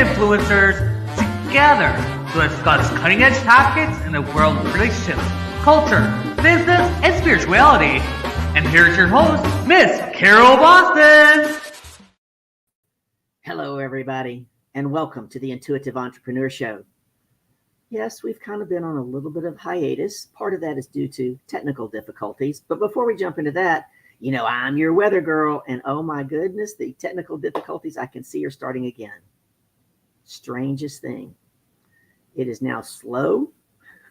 influencers together to discuss cutting-edge topics in the world of relationships, culture, business, and spirituality. And here's your host, Miss Carol Boston. Hello, everybody, and welcome to the Intuitive Entrepreneur Show. Yes, we've kind of been on a little bit of hiatus. Part of that is due to technical difficulties. But before we jump into that, I'm your weather girl, and oh my goodness, the technical difficulties I can see are starting again. Strangest thing. It is now slow.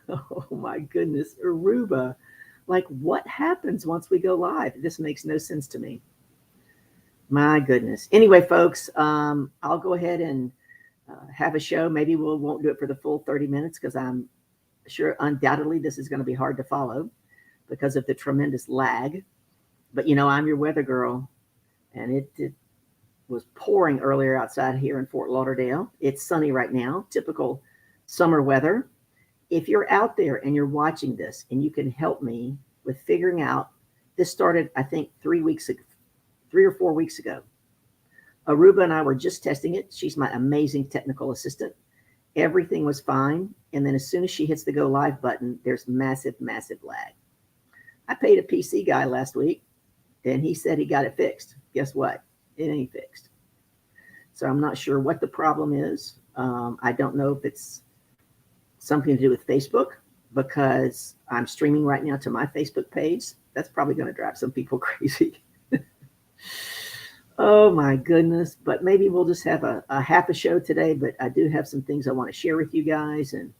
Oh my goodness, Aruba. Like, what happens once we go live? This makes no sense to me. My goodness. Anyway, folks, I'll go ahead and have a show. Maybe we won't do it for the full 30 minutes because I'm sure undoubtedly this is going to be hard to follow because of the tremendous lag. But, I'm your weather girl, and it was pouring earlier outside here in Fort Lauderdale. It's sunny right now, typical summer weather. If you're out there and you're watching this and you can help me with figuring out, this started, I think, 3 or 4 weeks ago. Aruba and I were just testing it. She's my amazing technical assistant. Everything was fine. And then as soon as she hits the go live button, there's massive, massive lag. I paid a PC guy last week and he said he got it fixed. Guess what? It ain't fixed. So I'm not sure what the problem is. I don't know if it's something to do with Facebook because I'm streaming right now to my Facebook page. That's probably going to drive some people crazy. Oh my goodness. But maybe we'll just have a half a show today, but I do have some things I want to share with you guys, and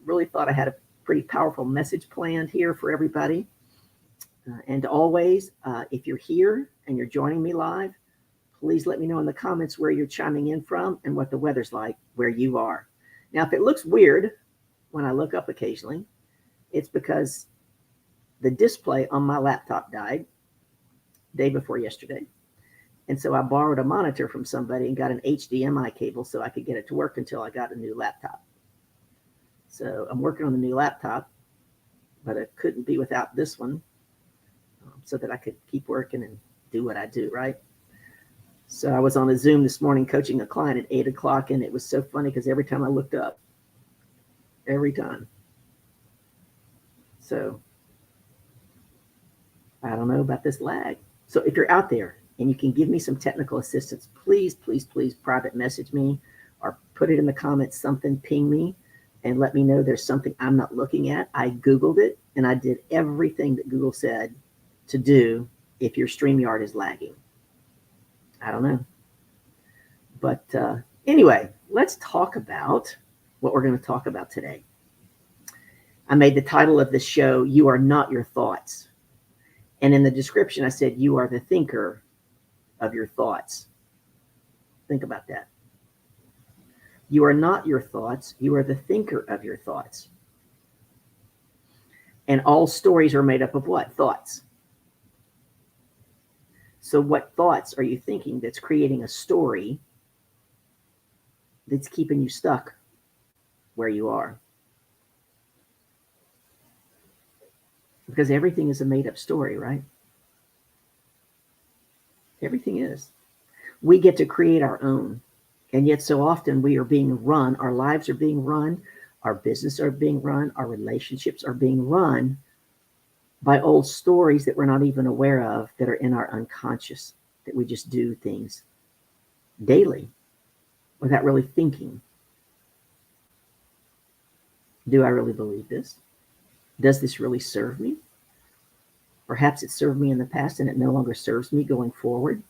really thought I had a pretty powerful message planned here for everybody. And always, if you're here and you're joining me live, please let me know in the comments where you're chiming in from and what the weather's like where you are. Now, if it looks weird when I look up occasionally, it's because the display on my laptop died day before yesterday. And so I borrowed a monitor from somebody and got an HDMI cable so I could get it to work until I got a new laptop. So I'm working on the new laptop, but it couldn't be without this one so that I could keep working and do what I do, right? So I was on a Zoom this morning coaching a client at 8 o'clock, and it was so funny because every time I looked up, every time. So I don't know about this lag. So if you're out there and you can give me some technical assistance, please, please, please private message me or put it in the comments, something, ping me and let me know there's something I'm not looking at. I Googled it and I did everything that Google said to do if your StreamYard is lagging. I don't know. But anyway, let's talk about what we're going to talk about today. I made the title of this show, You Are Not Your Thoughts. And in the description, I said, you are the thinker of your thoughts. Think about that. You are not your thoughts. You are the thinker of your thoughts. And all stories are made up of what? Thoughts. So what thoughts are you thinking that's creating a story that's keeping you stuck where you are? Because everything is a made-up story, right? Everything is. We get to create our own. And yet so often we are being run, our lives are being run, our business are being run, our relationships are being run by old stories that we're not even aware of, that are in our unconscious, that we just do things daily without really thinking. Do I really believe this? Does this really serve me? Perhaps it served me in the past and it no longer serves me going forward.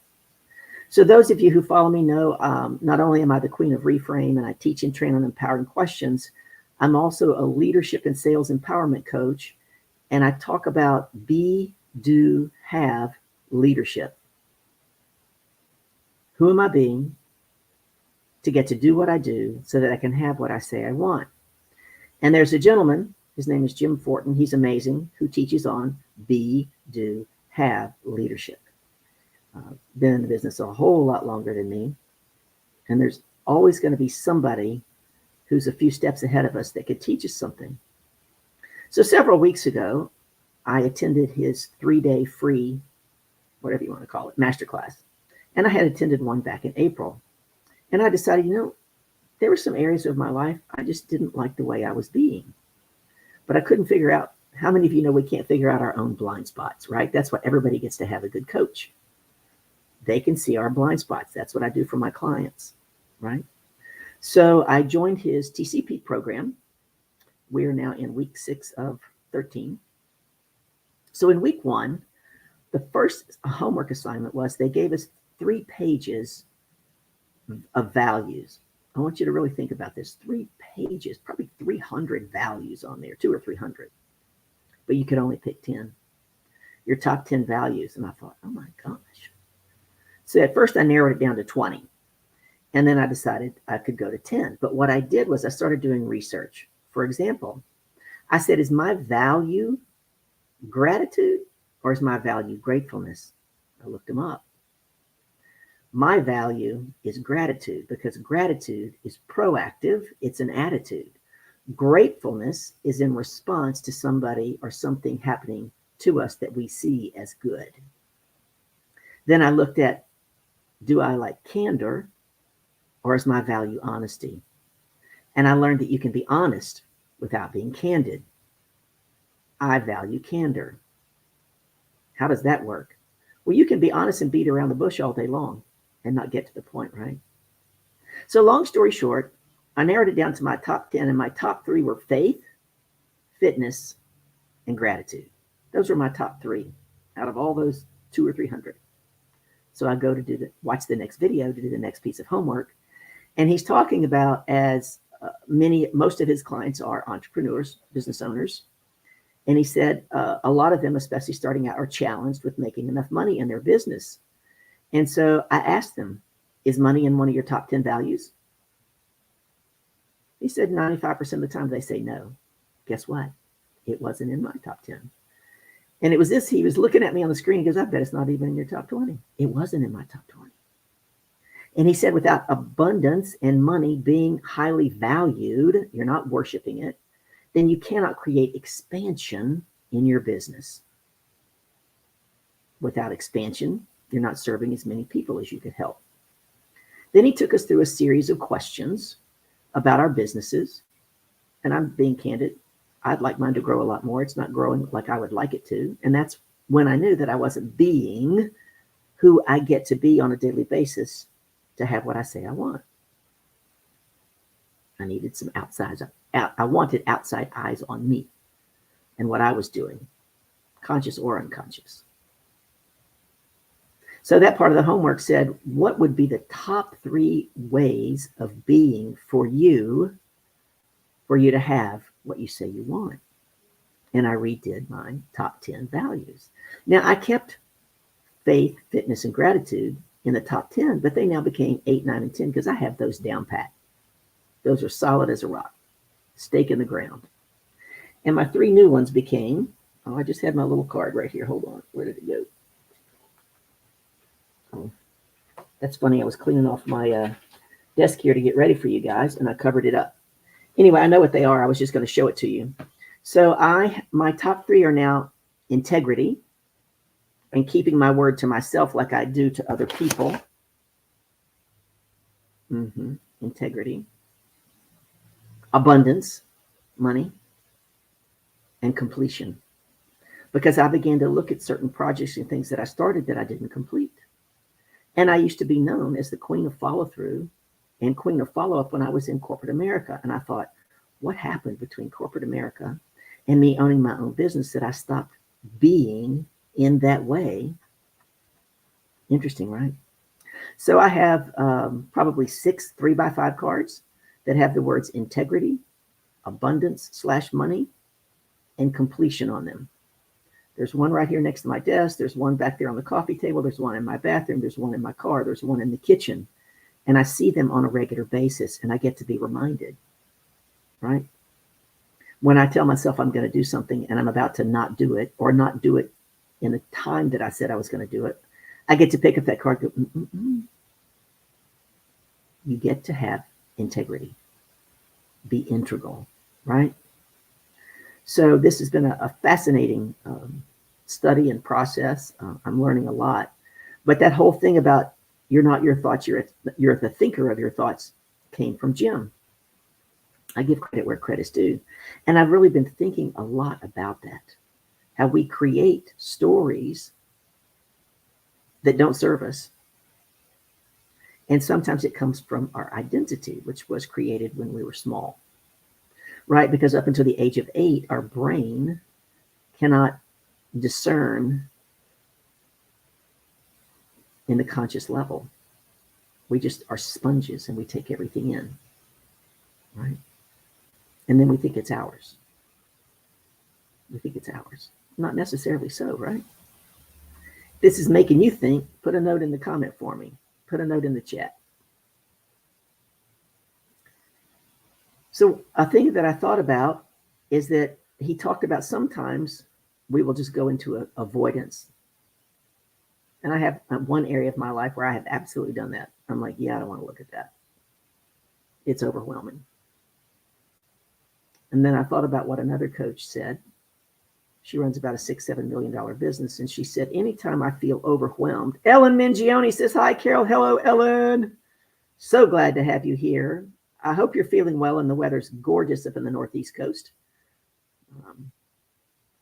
So those of you who follow me know not only am I the queen of reframe and I teach and train on empowering questions, I'm also a leadership and sales empowerment coach. And I talk about be, do, have leadership. Who am I being to get to do what I do so that I can have what I say I want? And there's a gentleman, his name is Jim Fortin, he's amazing, who teaches on be, do, have leadership. Been in the business a whole lot longer than me. And there's always going to be somebody who's a few steps ahead of us that could teach us something. So several weeks ago, I attended his 3-day free, whatever you want to call it, masterclass. And I had attended one back in April. And I decided, there were some areas of my life I just didn't like the way I was being. But I couldn't figure out, how many of you know we can't figure out our own blind spots, right? That's why everybody gets to have a good coach. They can see our blind spots. That's what I do for my clients, right? So I joined his TCP program. We're now in week 6 of 13. So in week 1, the first homework assignment was they gave us 3 pages of values. I want you to really think about this. 3 pages, probably 300 values on there, 200 or 300. But you could only pick 10. Your top 10 values. And I thought, oh my gosh. So at first I narrowed it down to 20. And then I decided I could go to 10. But what I did was I started doing research. For example, I said, is my value gratitude or is my value gratefulness? I looked them up. My value is gratitude because gratitude is proactive. It's an attitude. Gratefulness is in response to somebody or something happening to us that we see as good. Then I looked at, do I like candor or is my value honesty? And I learned that you can be honest without being candid. I value candor. How does that work? Well, you can be honest and beat around the bush all day long and not get to the point, right? So long story short, I narrowed it down to my top 10, and my top 3 were faith, fitness, and gratitude. Those were my top 3 out of all those 200 or 300. So I go to watch the next video to do the next piece of homework. And he's talking about, as most of his clients are entrepreneurs, business owners. And he said a lot of them, especially starting out, are challenged with making enough money in their business. And so I asked them, is money in one of your top 10 values? He said 95% of the time they say no. Guess what? It wasn't in my top 10. And it was this, he was looking at me on the screen. He goes, I bet it's not even in your top 20. It wasn't in my top 20. And he said, without abundance and money being highly valued, you're not worshiping it, then you cannot create expansion in your business. Without expansion, you're not serving as many people as you could help. Then he took us through a series of questions about our businesses. And I'm being candid. I'd like mine to grow a lot more. It's not growing like I would like it to. And that's when I knew that I wasn't being who I get to be on a daily basis to have what I say I want. I needed some I wanted outside eyes on me and what I was doing, conscious or unconscious. So that part of the homework said, what would be the top 3 ways of being for you to have what you say you want? And I redid my top 10 values. Now, I kept faith, fitness, and gratitude in the top 10, but they now became 8, 9, and 10 because I have those down pat. Those are solid as a rock, stake in the ground. And my 3 new ones became, I just had my little card right here. Hold on. Where did it go? Oh, that's funny. I was cleaning off my desk here to get ready for you guys, and I covered it up. Anyway, I know what they are. I was just going to show it to you. So my top 3 are now integrity and keeping my word to myself like I do to other people. Integrity. Abundance, money, and completion. Because I began to look at certain projects and things that I started that I didn't complete. And I used to be known as the queen of follow-through and queen of follow-up when I was in corporate America. And I thought, what happened between corporate America and me owning my own business that I stopped being in that way? Interesting, right? So I have probably 6 3x5 cards that have the words integrity, abundance/money, and completion on them. There's one right here next to my desk. There's one back there on the coffee table. There's one in my bathroom. There's one in my car. There's one in the kitchen. And I see them on a regular basis, and I get to be reminded, right? When I tell myself I'm going to do something and I'm about to not do it or not do it in the time that I said I was going to do it, I get to pick up that card and go, You get to have integrity, be integral, right? So this has been a fascinating study and process. I'm learning a lot. But that whole thing about You're not your thoughts, you're the thinker of your thoughts came from Jim. I give credit where credit's due. And I've really been thinking a lot about that. How we create stories that don't serve us. And sometimes it comes from our identity, which was created when we were small, right? Because up until the age of 8, our brain cannot discern in the conscious level. We just are sponges and we take everything in, right? And then we think it's ours. We think it's ours. Not necessarily so, right? This is making you think. Put a note in the comment for me. Put a note in the chat. So a thing that I thought about is that he talked about sometimes we will just go into avoidance. And I have one area of my life where I have absolutely done that. I'm like, yeah, I don't want to look at that. It's overwhelming. And then I thought about what another coach said. She runs about a $6-7 million business. And she said, anytime I feel overwhelmed, Ellen Mingione says, hi, Carol. Hello, Ellen. So glad to have you here. I hope you're feeling well and the weather's gorgeous up in the Northeast coast.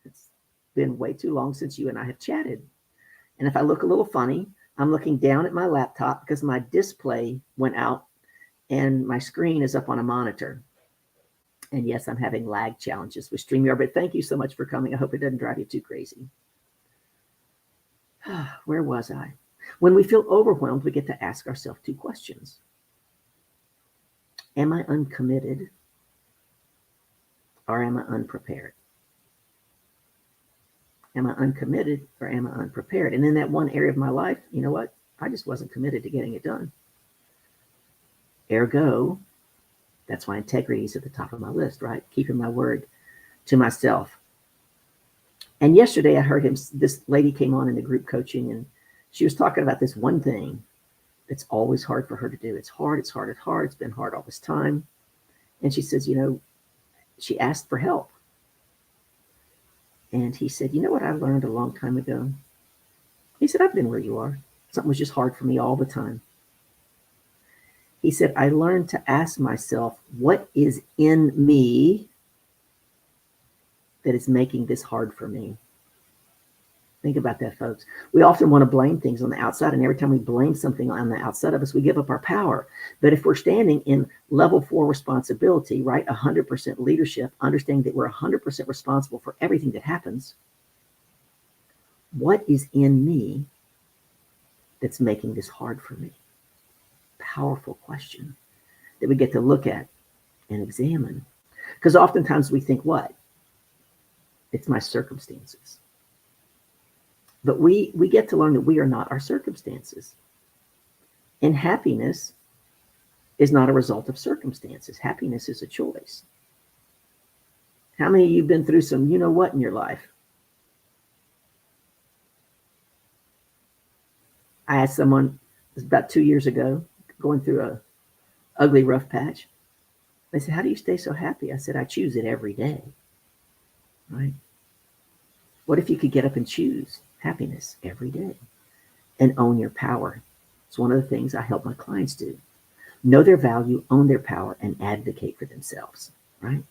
It's been way too long since you and I have chatted. And if I look a little funny, I'm looking down at my laptop because my display went out and my screen is up on a monitor. And yes, I'm having lag challenges with StreamYard, but thank you so much for coming. I hope it doesn't drive you too crazy. Where was I? When we feel overwhelmed, we get to ask ourselves 2 questions. Am I uncommitted or am I unprepared? Am I uncommitted or am I unprepared? And in that one area of my life, you know what? I just wasn't committed to getting it done. Ergo, that's why integrity is at the top of my list, right? Keeping my word to myself. And yesterday I heard this lady came on in the group coaching and she was talking about this one thing that's always hard for her to do. It's hard, it's hard, it's hard. It's been hard all this time. And she says, she asked for help. And he said, you know what I learned a long time ago? He said, I've been where you are. Something was just hard for me all the time. He said, I learned to ask myself, what is in me that is making this hard for me? Think about that, folks. We often want to blame things on the outside, and every time we blame something on the outside of us, we give up our power. But if we're standing in level 4 responsibility, right, 100% leadership, understanding that we're 100% responsible for everything that happens, what is in me that's making this hard for me? Powerful question that we get to look at and examine. Because oftentimes we think, what? It's my circumstances. But we get to learn that we are not our circumstances. And happiness is not a result of circumstances. Happiness is a choice. How many of you have been through some you know what in your life? I had someone, it was about 2 years ago, going through a ugly rough patch. They said, how do you stay so happy? I said, I choose it every day. Right? What if you could get up and choose happiness every day and own your power? It's one of the things I help my clients do. Know their value, own their power, and advocate for themselves, right?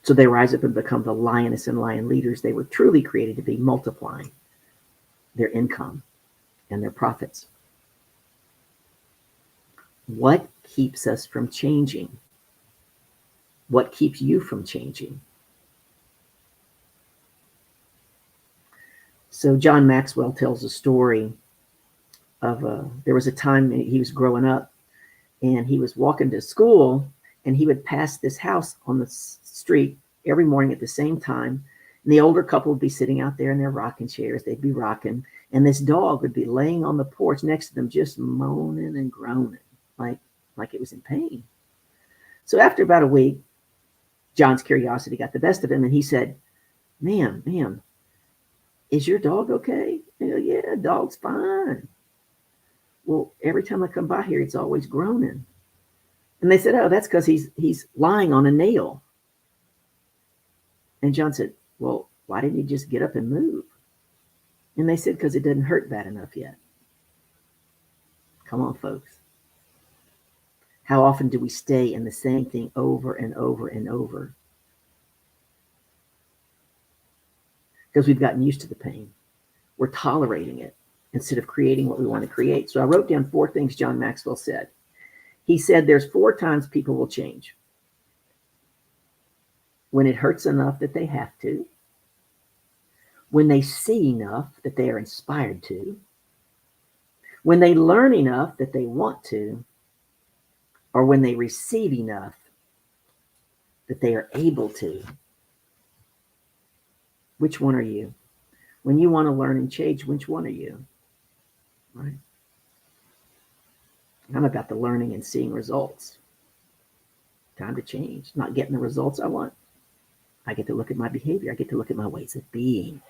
So they rise up and become the lioness and lion leaders they were truly created to be, multiplying their income and their profits. What keeps us from changing? What keeps you from changing? So John Maxwell tells a story of there was a time he was growing up and he was walking to school and he would pass this house on the street every morning at the same time. And the older couple would be sitting out there in their rocking chairs. They'd be rocking. And this dog would be laying on the porch next to them, just moaning and groaning like it was in pain. So after about a week, John's curiosity got the best of him. And he said, ma'am, is your dog okay? They go, yeah, dog's fine. Well, every time I come by here, it's always groaning. And they said, oh, that's because he's lying on a nail. And John said, well, why didn't he just get up and move? And they said, because it doesn't hurt bad enough yet. Come on, folks. How often do we stay in the same thing over and over and over? Because we've gotten used to the pain. We're tolerating it instead of creating what we want to create. So I wrote down 4 things John Maxwell said. He said there's 4 times people will change. When it hurts enough that they have to, when they see enough that they are inspired to, when they learn enough that they want to, or when they receive enough that they are able to. Which one are you? When you want to learn and change, which one are you? Right? I'm about the learning and seeing results. Time to change. Not getting the results I want. I get to look at my behavior. I get to look at my ways of being.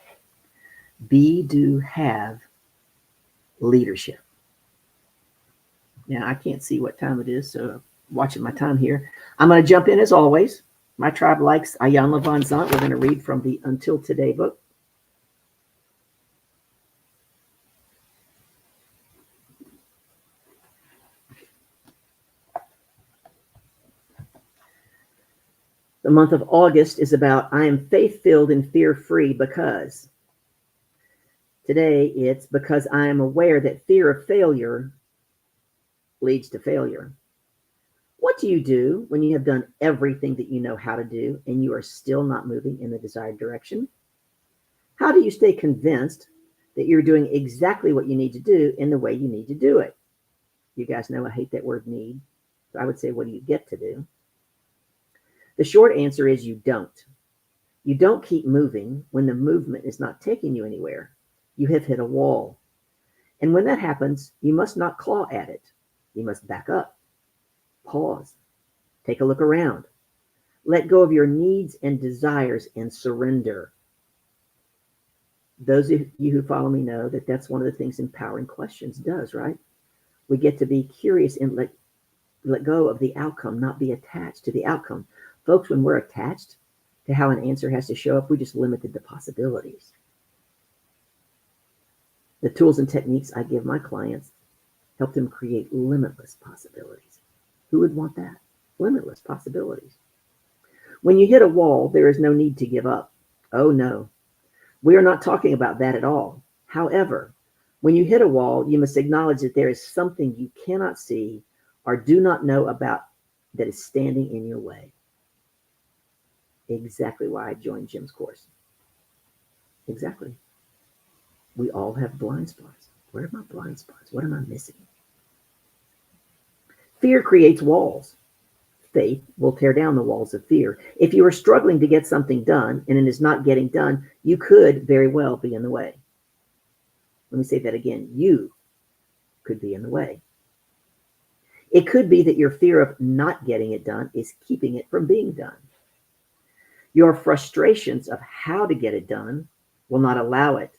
Be, do, have leadership. Now, I can't see what time it is, so watching my time here. I'm going to jump in as always. My tribe likes Ayanna Von Zant. We're going to read from the Until Today book. The month of August is about I am faith-filled and fear-free because. Today, it's because I am aware that fear of failure leads to failure. What do you do when you have done everything that you know how to do and you are still not moving in the desired direction? How do you stay convinced that you're doing exactly what you need to do in the way you need to do it? You guys know I hate that word need. So I would say, what do you get to do? The short answer is you don't. You don't keep moving when the movement is not taking you anywhere. You have hit a wall. And when that happens, you must not claw at it. You must back up, pause, take a look around, let go of your needs and desires and surrender. Those of you who follow me know that that's one of the things Empowering Questions does, right? We get to be curious and let go of the outcome, not be attached to the outcome. Folks, when we're attached to how an answer has to show up, we just limited the possibilities. The tools and techniques I give my clients help them create limitless possibilities. Who would want that? Limitless possibilities. When you hit a wall, there is no need to give up. Oh no, we are not talking about that at all. However, when you hit a wall, you must acknowledge that there is something you cannot see or do not know about that is standing in your way. Exactly why I joined Jim's course. Exactly. We all have blind spots. Where are my blind spots? What am I missing? Fear creates walls. Faith will tear down the walls of fear. If you are struggling to get something done and it is not getting done, you could very well be in the way. Let me say that again. You could be in the way. It could be that your fear of not getting it done is keeping it from being done. Your frustrations of how to get it done will not allow it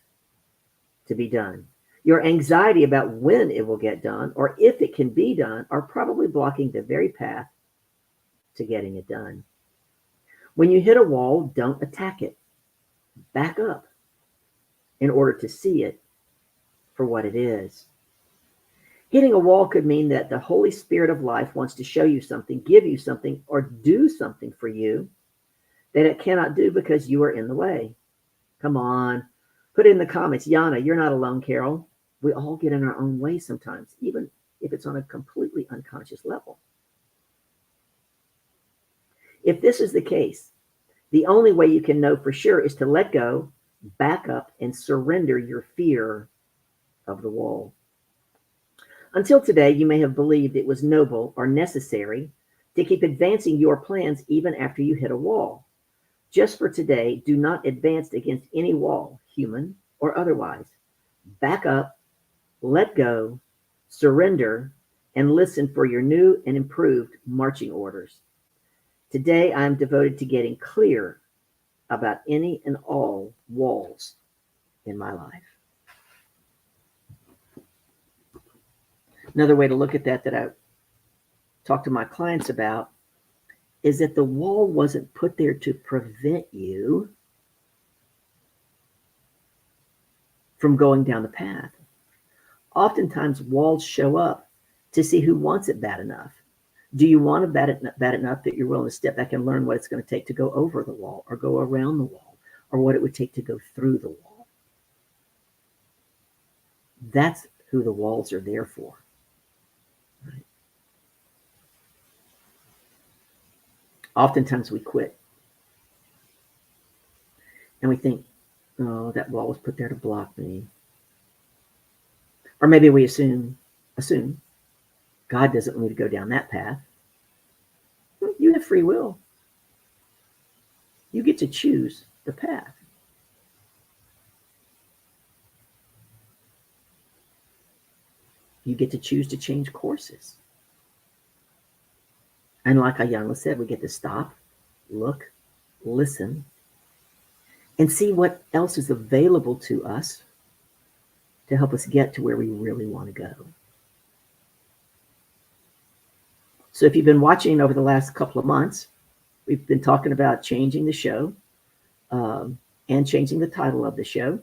to be done. Your anxiety about when it will get done or if it can be done are probably blocking the very path to getting it done. When you hit a wall, don't attack it. Back up in order to see it for what it is. Hitting a wall could mean that the Holy Spirit of life wants to show you something, give you something, or do something for you that it cannot do because you are in the way. Come on. Put in the comments, Yana, you're not alone, Carol. We all get in our own way sometimes, even if it's on a completely unconscious level. If this is the case, the only way you can know for sure is to let go, back up, and surrender your fear of the wall. Until today, you may have believed it was noble or necessary to keep advancing your plans even after you hit a wall. Just for today, do not advance against any wall, human or otherwise. Back up, let go, surrender, and listen for your new and improved marching orders. Today, I am devoted to getting clear about any and all walls in my life. Another way to look at that I talk to my clients about is that the wall wasn't put there to prevent you from going down the path. Oftentimes, walls show up to see who wants it bad enough. Do you want it bad enough that you're willing to step back and learn what it's going to take to go over the wall or go around the wall, or what it would take to go through the wall? That's who the walls are there for. Right? Oftentimes we quit. And we think, oh, that wall was put there to block me. Or maybe we assume God doesn't want me to go down that path. You have free will. You get to choose the path. You get to choose to change courses. And like Ayanla said, we get to stop, look, listen, and see what else is available to us to help us get to where we really want to go. So if you've been watching over the last couple of months, we've been talking about changing the show and changing the title of the show.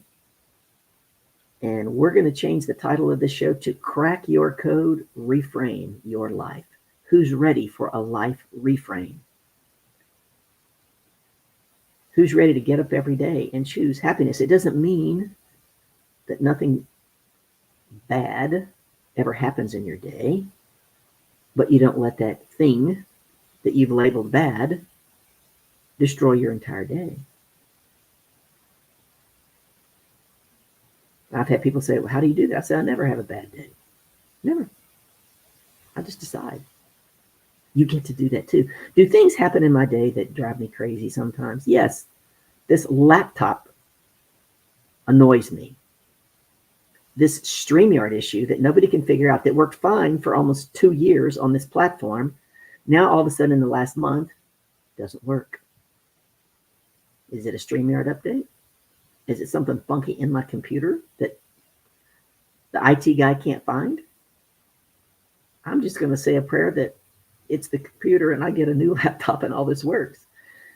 And we're going to change the title of the show to Crack Your Code, Reframe Your Life. Who's ready for a life reframe? Who's ready to get up every day and choose happiness? It doesn't mean that nothing bad ever happens in your day, but you don't let that thing that you've labeled bad destroy your entire day. I've had people say, well, how do you do that? I say, I never have a bad day. Never. I just decide. You get to do that too. Do things happen in my day that drive me crazy sometimes? Yes. This laptop annoys me. This StreamYard issue that nobody can figure out, that worked fine for almost 2 years on this platform, now all of a sudden in the last month, doesn't work. Is it a StreamYard update? Is it something funky in my computer that the IT guy can't find? I'm just going to say a prayer that it's the computer and I get a new laptop and all this works.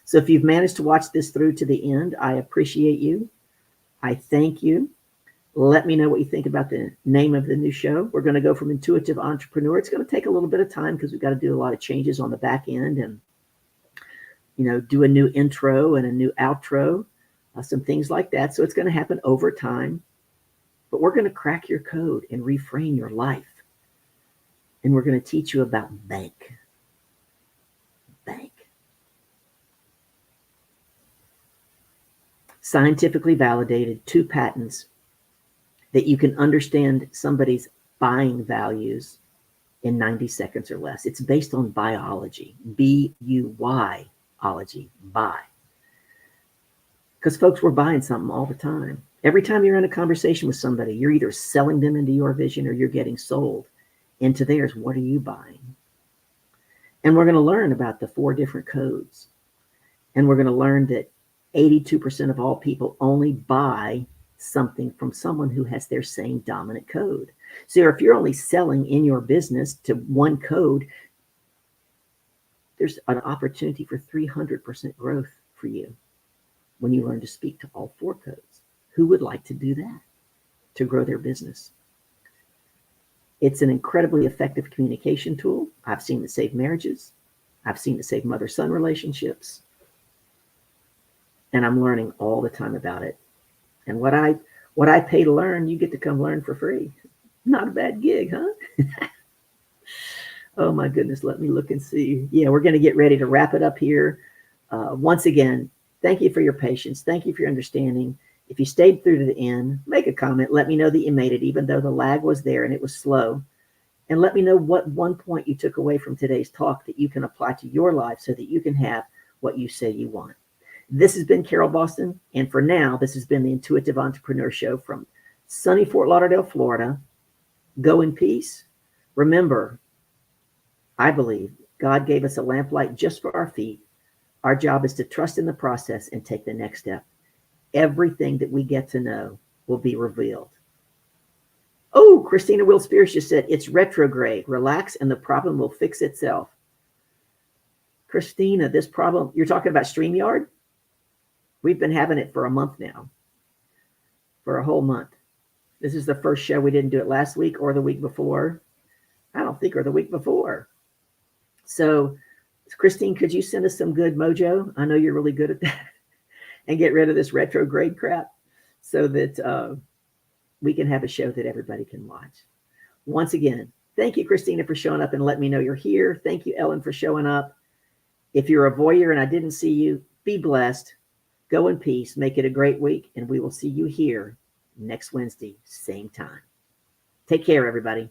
So if you've managed to watch this through to the end, I appreciate you. I thank you. Let me know what you think about the name of the new show. We're going to go from Intuitive Entrepreneur. It's going to take a little bit of time because we've got to do a lot of changes on the back end and, do a new intro and a new outro, some things like that. So it's going to happen over time. But we're going to crack your code and reframe your life. And we're going to teach you about bank. Bank. Scientifically validated 2 patents that you can understand somebody's buying values in 90 seconds or less. It's based on biology, B-U-Y-ology, buy. Because folks, we're buying something all the time. Every time you're in a conversation with somebody, you're either selling them into your vision or you're getting sold into theirs. What are you buying? And we're going to learn about the 4 different codes. And we're going to learn that 82% of all people only buy something from someone who has their same dominant code. So if you're only selling in your business to one code, there's an opportunity for 300% growth for you when you learn to speak to all 4 codes. Who would like to do that to grow their business? It's an incredibly effective communication tool. I've seen it save marriages. I've seen it save mother-son relationships. And I'm learning all the time about it. And what I pay to learn, you get to come learn for free. Not a bad gig, huh? Oh my goodness, let me look and see. Yeah, we're going to get ready to wrap it up here. Once again, thank you for your patience. Thank you for your understanding. If you stayed through to the end, make a comment. Let me know that you made it, even though the lag was there and it was slow. And let me know what one point you took away from today's talk that you can apply to your life so that you can have what you say you want. This has been Carol Boston, and for now, this has been the Intuitive Entrepreneur Show from sunny Fort Lauderdale, Florida. Go in peace. Remember, I believe God gave us a lamplight just for our feet. Our job is to trust in the process and take the next step. Everything that we get to know will be revealed. Oh, Christina Will Spears just said, it's retrograde. Relax and the problem will fix itself. Christina, this problem, you're talking about StreamYard? We've been having it for a month now. For a whole month. This is the first show. We didn't do it last week or the week before. I don't think, or the week before. So, Christine, could you send us some good mojo? I know you're really good at that. And get rid of this retrograde crap so that we can have a show that everybody can watch. Once again, thank you, Christina, for showing up and letting me know you're here. Thank you, Ellen, for showing up. If you're a voyeur and I didn't see you, be blessed. Go in peace. Make it a great week. And we will see you here next Wednesday, same time. Take care, everybody.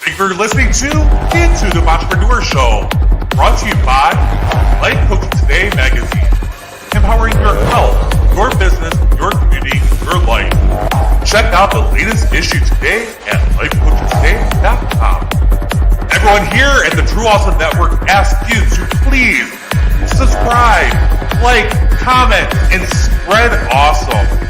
Thank you for listening to the Intuitive Entrepreneur Show, brought to you by Life Coaching Today magazine, empowering your health, your business, your community, your life. Check out the latest issue today at lifecoachingtoday.com. Everyone here at the True Awesome Network asks you to please subscribe, like, comment, and spread awesome.